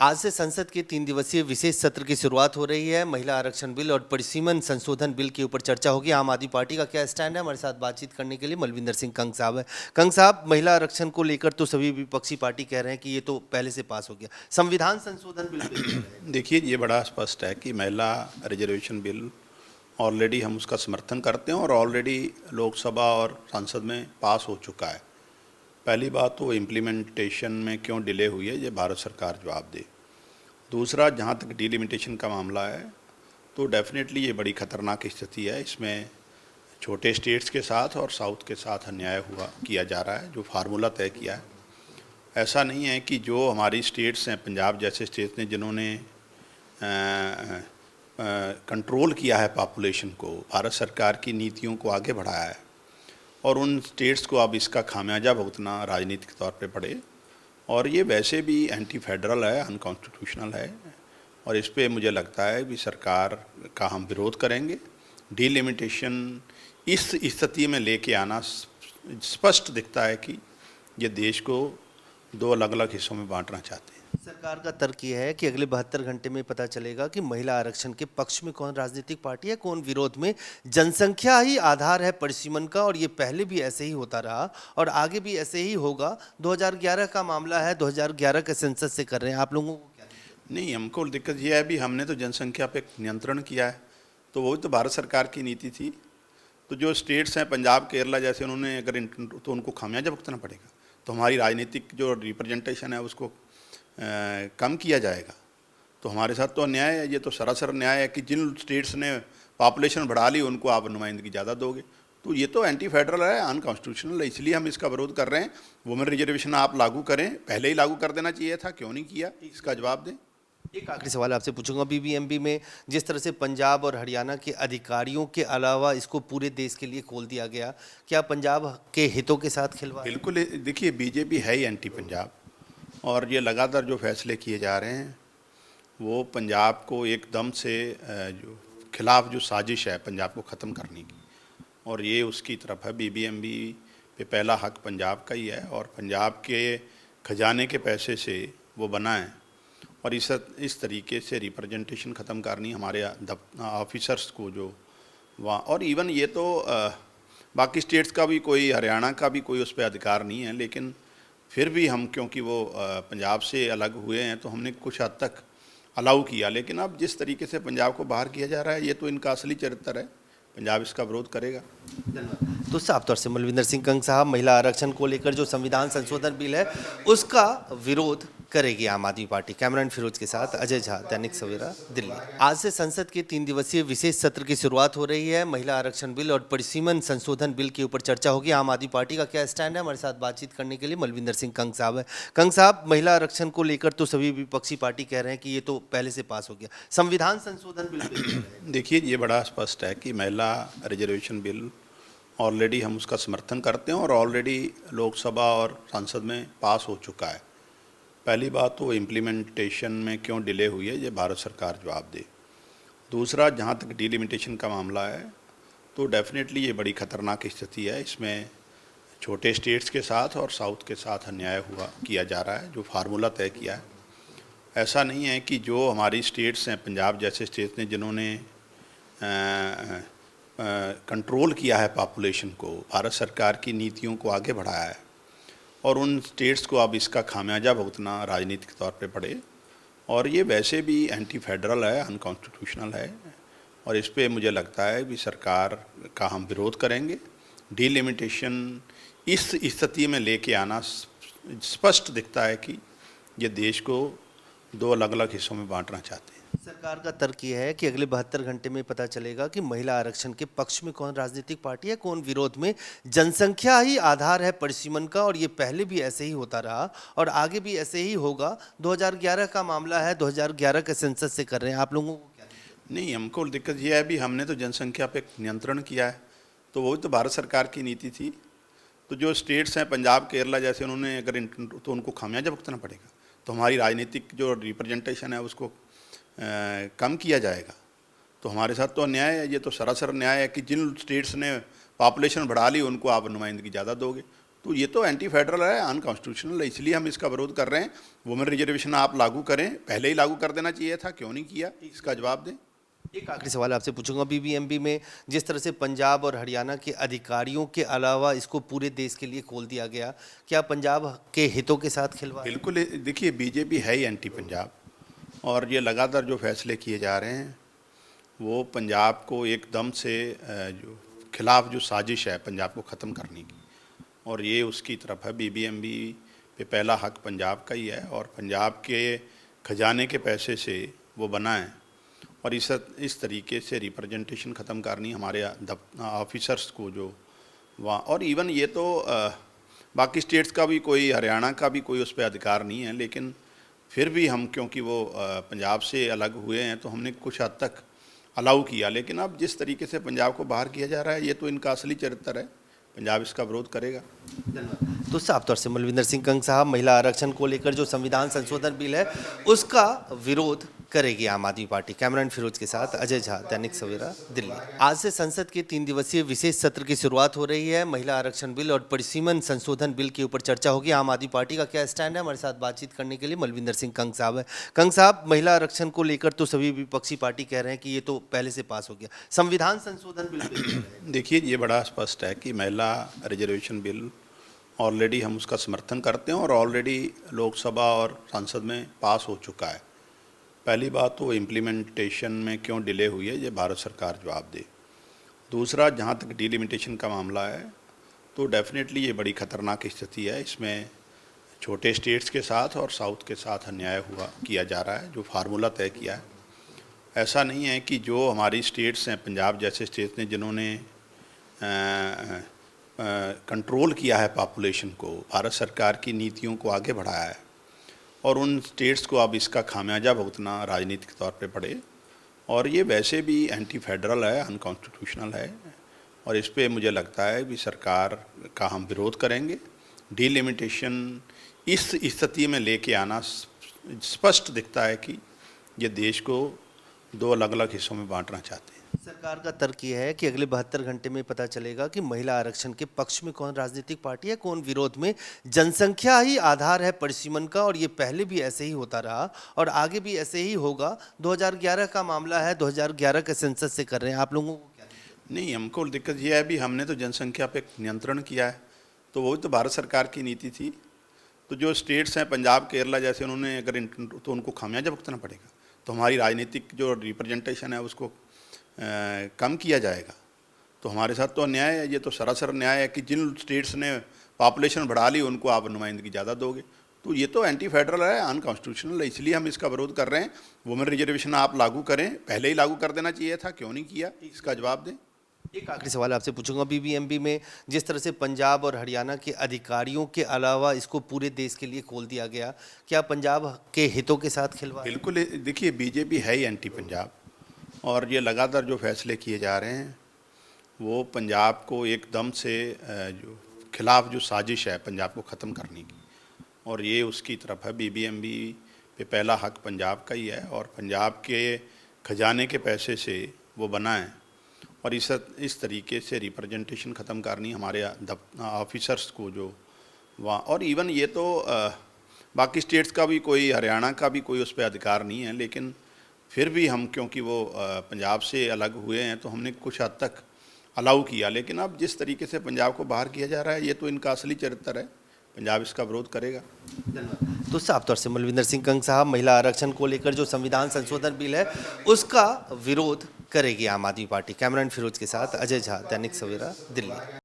आज से संसद के 3 दिवसीय विशेष सत्र की शुरुआत हो रही है। महिला आरक्षण बिल और परिसीमन संशोधन बिल के ऊपर चर्चा होगी। आम आदमी पार्टी का क्या स्टैंड है, हमारे साथ बातचीत करने के लिए मलविंदर सिंह कंग साहब है। कंग साहब, महिला आरक्षण को लेकर तो सभी विपक्षी पार्टी कह रहे हैं कि ये तो पहले से पास हो गया। संविधान संशोधन बिल देखिए, ये बड़ा स्पष्ट है कि महिला रिजर्वेशन बिल ऑलरेडी हम उसका समर्थन करते हैं और ऑलरेडी लोकसभा और संसद में पास हो चुका है। पहली बात तो इम्प्लीमेंटेशन में क्यों डिले हुई है, ये भारत सरकार जवाब दे। दूसरा, जहाँ तक डिलिमिटेशन का मामला है तो डेफिनेटली ये बड़ी ख़तरनाक स्थिति है। इसमें छोटे स्टेट्स के साथ और साउथ के साथ अन्याय किया जा रहा है, जो फार्मूला तय किया है। ऐसा नहीं है कि जो हमारी स्टेट्स हैं, पंजाब जैसे स्टेट्स ने जिन्होंने कंट्रोल किया है पॉपुलेशन को, भारत सरकार की नीतियों को आगे बढ़ाया है, और उन स्टेट्स को अब इसका खामियाजा भुगतना राजनीतिक तौर पे पड़े। और ये वैसे भी एंटी फेडरल है, अनकॉन्स्टिट्यूशनल है, और इस पे मुझे लगता है कि सरकार का हम विरोध करेंगे। डिलिमिटेशन इस स्थिति में लेके आना स्पष्ट दिखता है कि ये देश को दो अलग अलग हिस्सों में बांटना चाहते हैं। सरकार का तर्क ये है कि अगले 72 घंटे में पता चलेगा कि महिला आरक्षण के पक्ष में कौन राजनीतिक पार्टी है, कौन विरोध में। जनसंख्या ही आधार है परिसीमन का, और ये पहले भी ऐसे ही होता रहा और आगे भी ऐसे ही होगा। 2011 का मामला है, 2011 के सेंसस से कर रहे हैं। आप लोगों को क्या नहीं, हमको दिक्कत यह है भी हमने तो जनसंख्या पे नियंत्रण किया है, तो वो तो भारत सरकार की नीति थी। तो जो स्टेट्स हैं, पंजाब केरला जैसे, उन्होंने अगर तो उनको खामियाजा भुगतना पड़ेगा। तो हमारी राजनीतिक जो रिप्रेजेंटेशन है उसको कम किया जाएगा। तो हमारे साथ तो अन्याय है, ये तो सरासर न्याय है कि जिन स्टेट्स ने पॉपुलेशन बढ़ा ली उनको आप नुमाइंदगी ज़्यादा दोगे। तो ये तो एंटी फेडरल है, अनकॉन्स्टिट्यूशनल है, इसलिए हम इसका विरोध कर रहे हैं। वुमेन रिजर्वेशन आप लागू करें, पहले ही लागू कर देना चाहिए था, क्यों नहीं किया, इसका जवाब दें। एक आखिरी सवाल आपसे पूछूंगा। बीबीएमबी में जिस तरह से पंजाब और हरियाणा के अधिकारियों के अलावा इसको पूरे देश के लिए खोल दिया गया, क्या पंजाब के हितों के साथ खिलवाड़? बिल्कुल। देखिए, बीजेपी है ही एंटी पंजाब, और ये लगातार जो फैसले किए जा रहे हैं वो पंजाब को एकदम से जो खिलाफ जो साजिश है पंजाब को ख़त्म करने की, और ये उसकी तरफ है। बीबीएमबी पे पहला हक पंजाब का ही है, और पंजाब के खजाने के पैसे से वो बना है, और इस तरीके से रिप्रेजेंटेशन ख़त्म करनी हमारे ऑफिसर्स को जो वहाँ। और इवन ये तो बाकी स्टेट्स का भी कोई, हरियाणा का भी कोई उस पर अधिकार नहीं है, लेकिन फिर भी हम, क्योंकि वो पंजाब से अलग हुए हैं, तो हमने कुछ हद तक अलाउ किया। लेकिन अब जिस तरीके से पंजाब को बाहर किया जा रहा है, ये तो इनका असली चरित्र है। पंजाब इसका विरोध करेगा। तो साफ तौर से मलविंदर सिंह कंग साहब, महिला आरक्षण को लेकर जो संविधान संशोधन बिल है उसका विरोध करेगी आम आदमी पार्टी। कैमरामैन फिरोज के साथ अजय झा, दैनिक सवेरा, दिल्ली। आज से संसद के 3 दिवसीय विशेष सत्र की शुरुआत हो रही है। महिला आरक्षण बिल और परिसीमन संशोधन बिल के ऊपर चर्चा होगी। आम आदमी पार्टी का क्या स्टैंड है, हमारे साथ बातचीत करने के लिए मलविंदर सिंह कंग साहब है। कंग साहब, महिला आरक्षण को लेकर तो सभी विपक्षी पार्टी कह रहे हैं कि ये तो पहले से पास हो गया। संविधान संशोधन बिल देखिए, ये बड़ा स्पष्ट है कि महिला रिजर्वेशन बिल ऑलरेडी हम उसका समर्थन करते हैं और ऑलरेडी लोकसभा और संसद में पास हो चुका है। पहली बात तो इम्प्लीमेंटेशन में क्यों डिले हुई है, ये भारत सरकार जवाब दे। दूसरा, जहाँ तक डिलिमिटेशन का मामला है तो डेफिनेटली ये बड़ी ख़तरनाक स्थिति है। इसमें छोटे स्टेट्स के साथ और साउथ के साथ अन्याय किया जा रहा है, जो फार्मूला तय किया है। ऐसा नहीं है कि जो हमारी स्टेट्स हैं, पंजाब जैसे स्टेट्स ने जिन्होंने कंट्रोल किया है पॉपुलेशन को, भारत सरकार की नीतियों को आगे बढ़ाया है, और उन स्टेट्स को अब इसका खामियाजा भुगतना राजनीतिक तौर पे पड़े। और ये वैसे भी एंटी फेडरल है, अनकॉन्स्टिट्यूशनल है, और इस पे मुझे लगता है कि सरकार का हम विरोध करेंगे। डिलिमिटेशन इस स्थिति में लेके आना स्पष्ट दिखता है कि ये देश को दो अलग अलग हिस्सों में बांटना चाहते हैं। सरकार का तर्क ये है कि अगले 72 घंटे में पता चलेगा कि महिला आरक्षण के पक्ष में कौन राजनीतिक पार्टी है, कौन विरोध में। जनसंख्या ही आधार है परिसीमन का, और ये पहले भी ऐसे ही होता रहा और आगे भी ऐसे ही होगा। 2011 का मामला है, 2011 के सेंसस से कर रहे हैं। आप लोगों को क्या नहीं, हमको दिक्कत यह है भी हमने तो जनसंख्या पे नियंत्रण किया है, तो वो तो भारत सरकार की नीति थी। तो जो स्टेट्स हैं, पंजाब केरला जैसे, उन्होंने अगर तो उनको खामियाजा भुगतना पड़ेगा। तो हमारी राजनीतिक जो रिप्रेजेंटेशन है उसको कम किया जाएगा। तो हमारे साथ तो अन्याय है, ये तो सरासर न्याय है कि जिन स्टेट्स ने पॉपुलेशन बढ़ा ली उनको आप नुमाइंदगी ज़्यादा दोगे। तो ये तो एंटी फेडरल है, अनकॉन्स्टिट्यूशनल है, इसलिए हम इसका विरोध कर रहे हैं। वुमेन रिजर्वेशन आप लागू करें, पहले ही लागू कर देना चाहिए था, क्यों नहीं किया, इसका जवाब दें। एक आखिरी सवाल आपसे पूछूंगा, बीबीएमबी में जिस तरह से पंजाब और हरियाणा के अधिकारियों के अलावा इसको पूरे देश के लिए खोल दिया गया, क्या पंजाब के हितों के साथ खिलवाड़? बिल्कुल, देखिए बीजेपी है ही एंटी पंजाब, और ये लगातार जो फैसले किए जा रहे हैं वो पंजाब को एकदम से जो खिलाफ जो साजिश है पंजाब को ख़त्म करने की, और ये उसकी तरफ है। बीबीएमबी पे पहला हक पंजाब का ही है, और पंजाब के खजाने के पैसे से वो बना है, और इस तरीके से रिप्रेजेंटेशन ख़त्म करनी हमारे ऑफिसर्स को जो वहाँ, और इवन ये तो बाकी स्टेट्स का भी कोई, हरियाणा का भी कोई उस पर अधिकार नहीं है, लेकिन फिर भी हम क्योंकि वो पंजाब से अलग हुए हैं तो हमने कुछ हद तक अलाउ किया। लेकिन अब जिस तरीके से पंजाब को बाहर किया जा रहा है, ये तो इनका असली चरित्र है, पंजाब इसका विरोध करेगा। तो साफ तौर से मलविंदर सिंह कंग साहब महिला आरक्षण को लेकर जो संविधान संशोधन बिल है उसका विरोध करेगी आम आदमी पार्टी। कैमरामैन फिरोज के साथ अजय झा, दैनिक सवेरा, दिल्ली। आज से संसद के 3 दिवसीय विशेष सत्र की शुरुआत हो रही है। महिला आरक्षण बिल और परिसीमन संशोधन बिल के ऊपर चर्चा होगी। आम आदमी पार्टी का क्या स्टैंड है, हमारे साथ बातचीत करने के लिए मलविंदर सिंह कंग साहब है। कंग साहब, महिला आरक्षण को लेकर तो सभी विपक्षी पार्टी कह रहे हैं कि ये तो पहले से पास हो गया, संविधान संशोधन बिल देखिए, ये बड़ा स्पष्ट है कि महिला रिजर्वेशन बिल ऑलरेडी हम उसका समर्थन करते हैं, और ऑलरेडी लोकसभा और संसद में पास हो चुका है। पहली बात तो इम्प्लीमेंटेशन में क्यों डिले हुई है, ये भारत सरकार जवाब दे। दूसरा, जहाँ तक डिलिमिटेशन का मामला है तो डेफिनेटली ये बड़ी ख़तरनाक स्थिति है। इसमें छोटे स्टेट्स के साथ और साउथ के साथ अन्याय किया जा रहा है, जो फार्मूला तय किया है। ऐसा नहीं है कि जो हमारी स्टेट्स हैं, पंजाब जैसे स्टेट्स ने जिन्होंने कंट्रोल किया है पॉपुलेशन को, भारत सरकार की नीतियों को आगे बढ़ाया है, और उन स्टेट्स को अब इसका खामियाजा भुगतना राजनीतिक तौर पे पड़े। और ये वैसे भी एंटी फेडरल है, अनकॉन्स्टिट्यूशनल है, और इस पे मुझे लगता है कि सरकार का हम विरोध करेंगे। डिलिमिटेशन इस स्थिति में लेके आना स्पष्ट दिखता है कि ये देश को 2 अलग अलग हिस्सों में बांटना चाहते हैं। सरकार का तर्क ये है कि अगले 72 घंटे में पता चलेगा कि महिला आरक्षण के पक्ष में कौन राजनीतिक पार्टी है, कौन विरोध में। जनसंख्या ही आधार है परिसीमन का, और ये पहले भी ऐसे ही होता रहा और आगे भी ऐसे ही होगा। 2011 का मामला है, 2011 के सेंसस से कर रहे हैं। आप लोगों को क्या नहीं, हमको दिक्कत ये है भी, हमने तो जनसंख्या पे नियंत्रण किया है, तो वो तो भारत सरकार की नीति थी। तो जो स्टेट्स हैं पंजाब, केरला जैसे, उन्होंने अगर तो उनको खामियाजा भुगतना पड़ेगा, तो हमारी राजनीतिक जो रिप्रेजेंटेशन है उसको कम किया जाएगा। तो हमारे साथ तो अन्याय है, ये तो सरासर न्याय है कि जिन स्टेट्स ने पॉपुलेशन बढ़ा ली उनको आप नुमाइंदगी ज़्यादा दोगे। तो ये तो एंटी फेडरल है, अनकॉन्स्टिट्यूशनल है, इसलिए हम इसका विरोध कर रहे हैं। वुमेन रिजर्वेशन आप लागू करें, पहले ही लागू कर देना चाहिए था, क्यों नहीं किया, इसका जवाब दें। एक आखिरी सवाल आपसे पूछूंगा, बीबीएमबी में जिस तरह से पंजाब और हरियाणा के अधिकारियों के अलावा इसको पूरे देश के लिए खोल दिया गया, क्या पंजाब के हितों के साथ खिलवाड़? बिल्कुल, देखिए बीजेपी है ही एंटी पंजाब, और ये लगातार जो फैसले किए जा रहे हैं वो पंजाब को एकदम से जो खिलाफ जो साजिश है पंजाब को ख़त्म करने की, और ये उसकी तरफ है। बीबीएमबी पे पहला हक पंजाब का ही है, और पंजाब के खजाने के पैसे से वो बना है, और इस तरीके से रिप्रेजेंटेशन ख़त्म करनी हमारे ऑफिसर्स को जो वहाँ, और इवन ये तो बाकी स्टेट्स का भी कोई, हरियाणा का भी कोई उस पर अधिकार नहीं है, लेकिन फिर भी हम क्योंकि वो पंजाब से अलग हुए हैं तो हमने कुछ हद तक अलाउ किया। लेकिन अब जिस तरीके से पंजाब को बाहर किया जा रहा है, ये तो इनका असली चरित्र है, पंजाब इसका विरोध करेगा। तो साफ तौर से मलविंदर सिंह कंग साहब महिला आरक्षण को लेकर जो संविधान संशोधन बिल है उसका विरोध करेगी आम आदमी पार्टी। कैमरामैन फिरोज के साथ अजय झा, दैनिक सवेरा, दिल्ली।